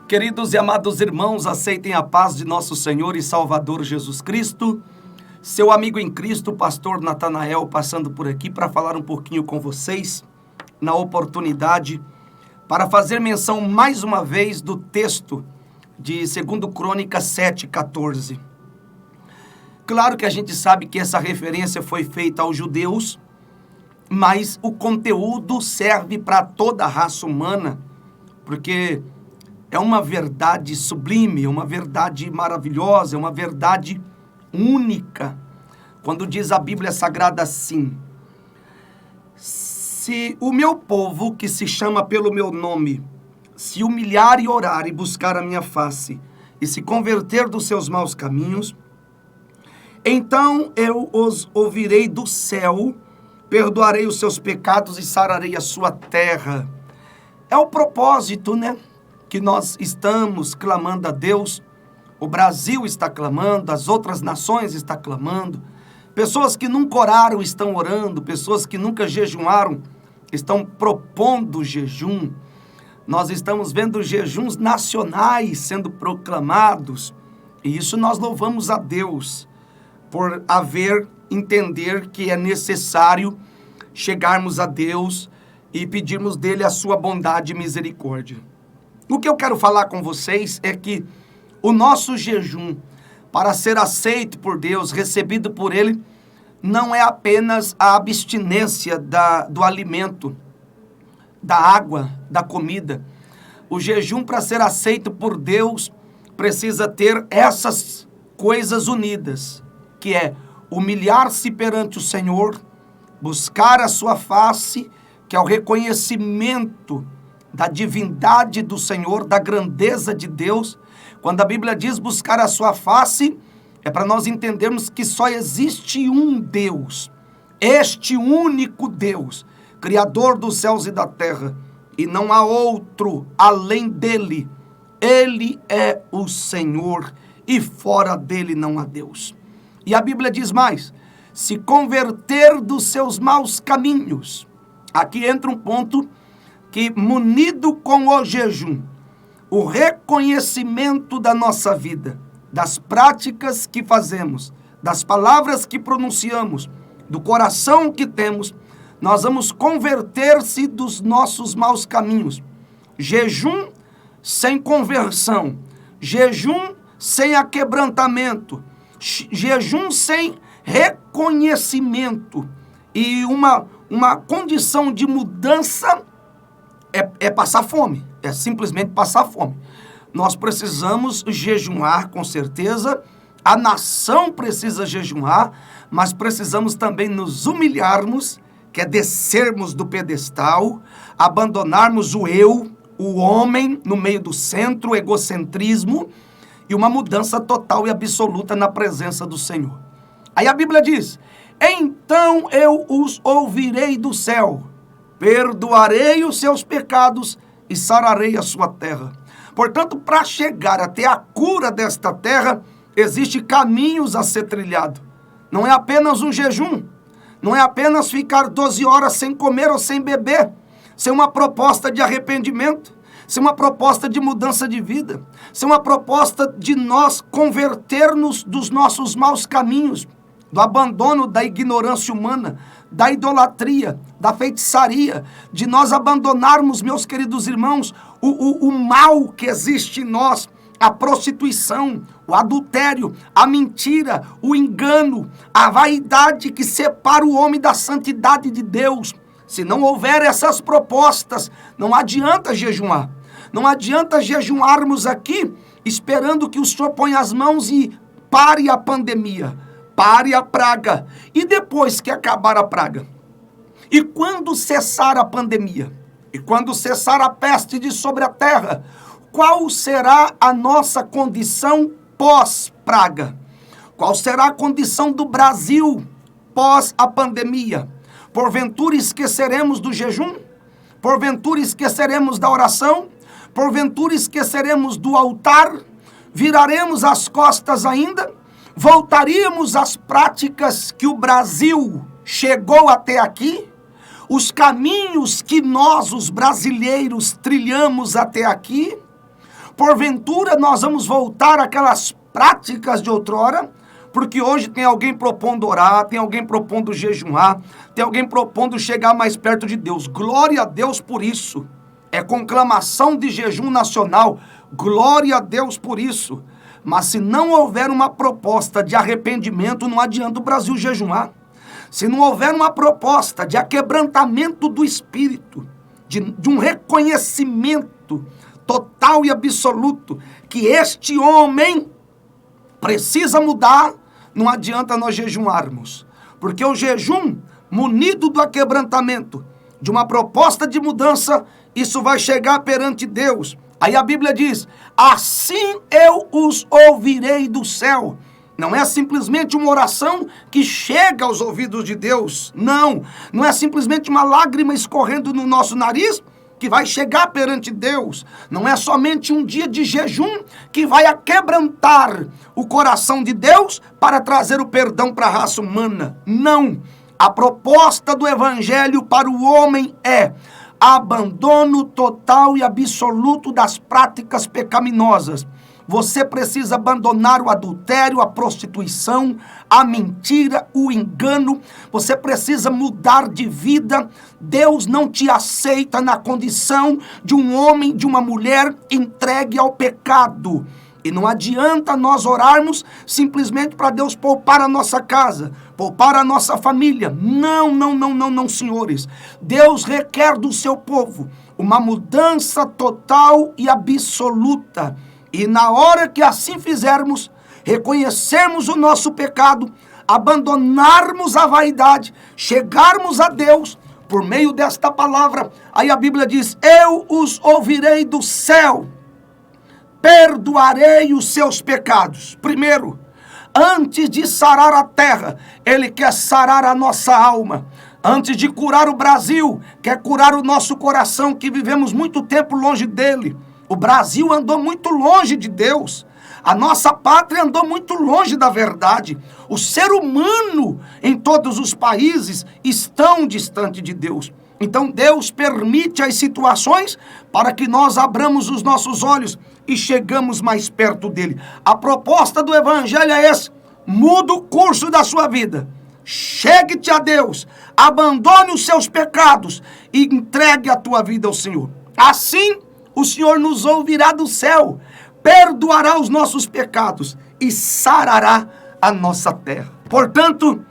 Queridos e amados irmãos, aceitem a paz de nosso Senhor e Salvador Jesus Cristo. Seu amigo em Cristo, pastor Natanael, passando por aqui para falar um pouquinho com vocês, na oportunidade, para fazer menção mais uma vez do texto de 2 Crônicas 7:14. Claro que a gente sabe que essa referência foi feita aos judeus, mas o conteúdo serve para toda a raça humana, porque é uma verdade sublime, é uma verdade maravilhosa, é uma verdade única. Quando diz a Bíblia Sagrada assim: se o meu povo, que se chama pelo meu nome, se humilhar e orar e buscar a minha face, e se converter dos seus maus caminhos, então eu os ouvirei do céu, perdoarei os seus pecados e sararei a sua terra. É o propósito, que nós estamos clamando a Deus. O Brasil está clamando, as outras nações estão clamando. Pessoas que nunca oraram estão orando, pessoas que nunca jejuaram estão propondo jejum. Nós estamos vendo jejuns nacionais sendo proclamados, e isso nós louvamos a Deus por entender que é necessário chegarmos a Deus e pedirmos dele a sua bondade e misericórdia. O que eu quero falar com vocês é que o nosso jejum, para ser aceito por Deus, recebido por ele, não é apenas a abstinência do alimento, da água, da comida. O jejum, para ser aceito por Deus, precisa ter essas coisas unidas, que é humilhar-se perante o Senhor, buscar a sua face, que é o reconhecimento da divindade do Senhor, da grandeza de Deus. Quando a Bíblia diz buscar a sua face, é para nós entendermos que só existe um Deus, este único Deus, Criador dos céus e da terra, e não há outro além dele. Ele é o Senhor, e fora dele não há Deus. E a Bíblia diz mais: se converter dos seus maus caminhos. Aqui entra um ponto que, munido com o jejum, o reconhecimento da nossa vida, das práticas que fazemos, das palavras que pronunciamos, do coração que temos, nós vamos converter-se dos nossos maus caminhos. Jejum sem conversão, jejum sem aquebrantamento, jejum sem reconhecimento, e uma condição de mudança é passar fome, é simplesmente passar fome. Nós precisamos jejuar, com certeza, a nação precisa jejuar, mas precisamos também nos humilharmos, que é descermos do pedestal, abandonarmos o eu, o homem no meio do centro, o egocentrismo, e uma mudança total e absoluta na presença do Senhor. Aí a Bíblia diz: então eu os ouvirei do céu, perdoarei os seus pecados e sararei a sua terra. Portanto, para chegar até a cura desta terra, existem caminhos a ser trilhado. Não é apenas um jejum, não é apenas ficar 12 horas sem comer ou sem beber, sem uma proposta de arrependimento, sem uma proposta de mudança de vida, sem uma proposta de nós convertermos dos nossos maus caminhos, do abandono da ignorância humana, da idolatria, da feitiçaria, de nós abandonarmos, meus queridos irmãos, o mal que existe em nós, a prostituição, o adultério, a mentira, o engano, a vaidade que separa o homem da santidade de Deus. Se não houver essas propostas, não adianta jejuar. Não adianta jejuarmos aqui esperando que o Senhor ponha as mãos e pare a pandemia, pare a praga. E depois que acabar a praga? E quando cessar a pandemia? E quando cessar a peste de sobre a terra? Qual será a nossa condição pós-praga? Qual será a condição do Brasil pós a pandemia? Porventura esqueceremos do jejum? Porventura esqueceremos da oração? Porventura esqueceremos do altar? Viraremos as costas ainda? Voltaríamos às práticas que o Brasil chegou até aqui? Os caminhos que nós, os brasileiros, trilhamos até aqui? Porventura nós vamos voltar àquelas práticas de outrora? Porque hoje tem alguém propondo orar, tem alguém propondo jejuar, tem alguém propondo chegar mais perto de Deus. Glória a Deus por isso. É conclamação de jejum nacional. Glória a Deus por isso. Mas se não houver uma proposta de arrependimento, não adianta o Brasil jejuar. Se não houver uma proposta de aquebrantamento do espírito, de um reconhecimento total e absoluto que este homem precisa mudar, não adianta nós jejuarmos. Porque o jejum, munido do aquebrantamento, de uma proposta de mudança, isso vai chegar perante Deus. Aí a Bíblia diz, assim eu os ouvirei do céu. Não é simplesmente uma oração que chega aos ouvidos de Deus. Não é simplesmente uma lágrima escorrendo no nosso nariz que vai chegar perante Deus. Não é somente um dia de jejum que vai aquebrantar o coração de Deus para trazer o perdão para a raça humana. Não. A proposta do Evangelho para o homem é abandono total e absoluto das práticas pecaminosas. Você precisa abandonar o adultério, a prostituição, a mentira, o engano. Você precisa mudar de vida. Deus não te aceita na condição de um homem, de uma mulher entregue ao pecado. E não adianta nós orarmos simplesmente para Deus poupar a nossa casa, poupar a nossa família. Não, senhores. Deus requer do seu povo uma mudança total e absoluta. E na hora que assim fizermos, reconhecermos o nosso pecado, abandonarmos a vaidade, chegarmos a Deus por meio desta palavra, aí a Bíblia diz, eu os ouvirei do céu, perdoarei os seus pecados. Primeiro, antes de sarar a terra, Ele quer sarar a nossa alma. Antes de curar o Brasil, quer curar o nosso coração, que vivemos muito tempo longe dele. O Brasil andou muito longe de Deus. A nossa pátria andou muito longe da verdade. O ser humano em todos os países estão distante de Deus. Então Deus permite as situações para que nós abramos os nossos olhos e chegamos mais perto dele. A proposta do Evangelho é essa: muda o curso da sua vida. Chegue-te a Deus, abandone os seus pecados e entregue a tua vida ao Senhor. Assim, o Senhor nos ouvirá do céu, perdoará os nossos pecados e sarará a nossa terra. Portanto,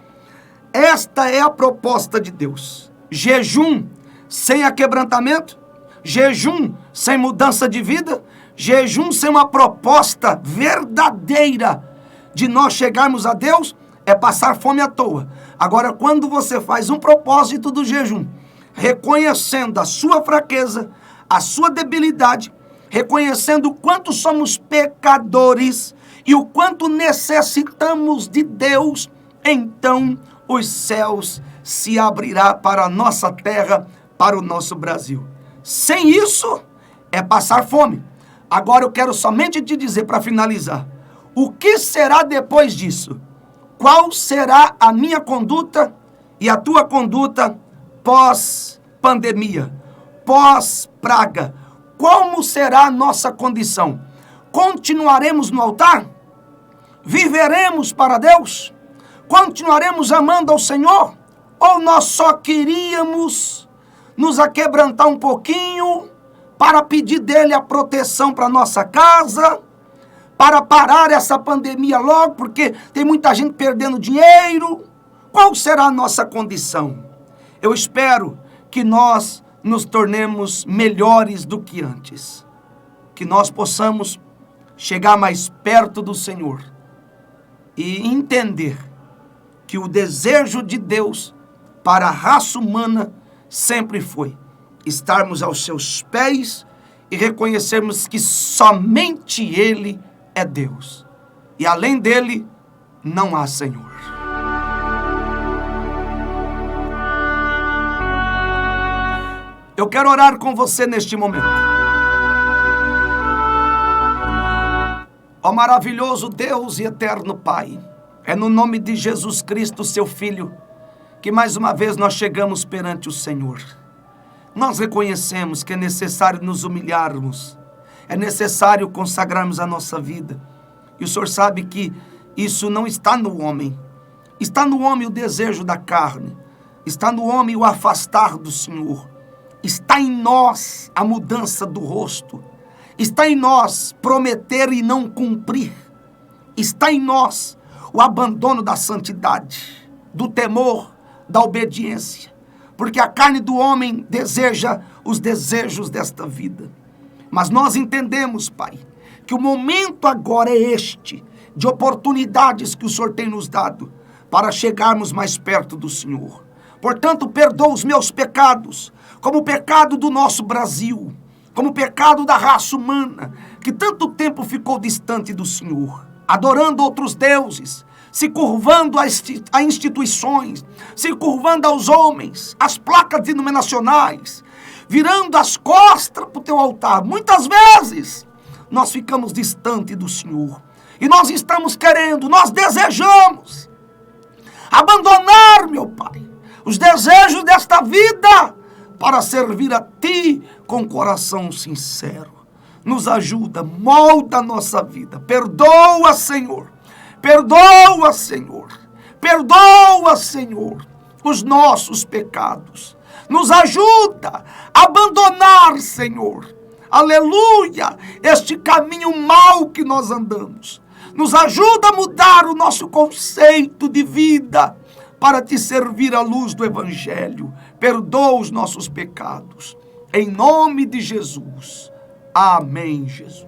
esta é a proposta de Deus. Jejum sem aquebrantamento, jejum sem mudança de vida, jejum sem uma proposta verdadeira de nós chegarmos a Deus, é passar fome à toa. Agora, quando você faz um propósito do jejum, reconhecendo a sua fraqueza, a sua debilidade, reconhecendo o quanto somos pecadores e o quanto necessitamos de Deus, então os céus se abrirá para a nossa terra, para o nosso Brasil. Sem isso, é passar fome. Agora eu quero somente te dizer, para finalizar, o que será depois disso? Qual será a minha conduta e a tua conduta pós-pandemia, pós-praga? Como será a nossa condição? Continuaremos no altar? Viveremos para Deus? Continuaremos amando ao Senhor? Ou nós só queríamos nos aquebrantar um pouquinho para pedir dele a proteção para nossa casa, para parar essa pandemia logo, porque tem muita gente perdendo dinheiro? Qual será a nossa condição? Eu espero que nós nos tornemos melhores do que antes, que nós possamos chegar mais perto do Senhor e entender que o desejo de Deus para a raça humana sempre foi estarmos aos seus pés e reconhecermos que somente Ele é Deus, e além dele não há Senhor. Eu quero orar com você neste momento. Ó maravilhoso Deus e eterno Pai, é no nome de Jesus Cristo, seu Filho, que mais uma vez nós chegamos perante o Senhor. Nós reconhecemos que é necessário nos humilharmos, É necessário consagrarmos a nossa vida. E o Senhor sabe que isso não está no homem. Está no homem o desejo da carne. Está no homem o afastar do Senhor. Está em nós a mudança do rosto. Está em nós prometer e não cumprir. Está em nós o abandono da santidade, do temor, da obediência. Porque a carne do homem deseja os desejos desta vida. Mas nós entendemos, Pai, que o momento agora é este, de oportunidades que o Senhor tem nos dado, para chegarmos mais perto do Senhor. Portanto, perdoa os meus pecados, como o pecado do nosso Brasil, como o pecado da raça humana, que tanto tempo ficou distante do Senhor, adorando outros deuses, se curvando a instituições, se curvando aos homens, às placas denominacionais, virando as costas para o teu altar. Muitas vezes nós ficamos distante do Senhor, e nós estamos querendo, nós desejamos abandonar, meu Pai, os desejos desta vida para servir a Ti com coração sincero. Nos ajuda, molda a nossa vida. Perdoa, Senhor. Perdoa, Senhor. Perdoa, Senhor, os nossos pecados. Nos ajuda a abandonar, Senhor, aleluia, este caminho mau que nós andamos. Nos ajuda a mudar o nosso conceito de vida para Te servir à luz do Evangelho. Perdoa os nossos pecados. Em nome de Jesus. Amém, Jesus.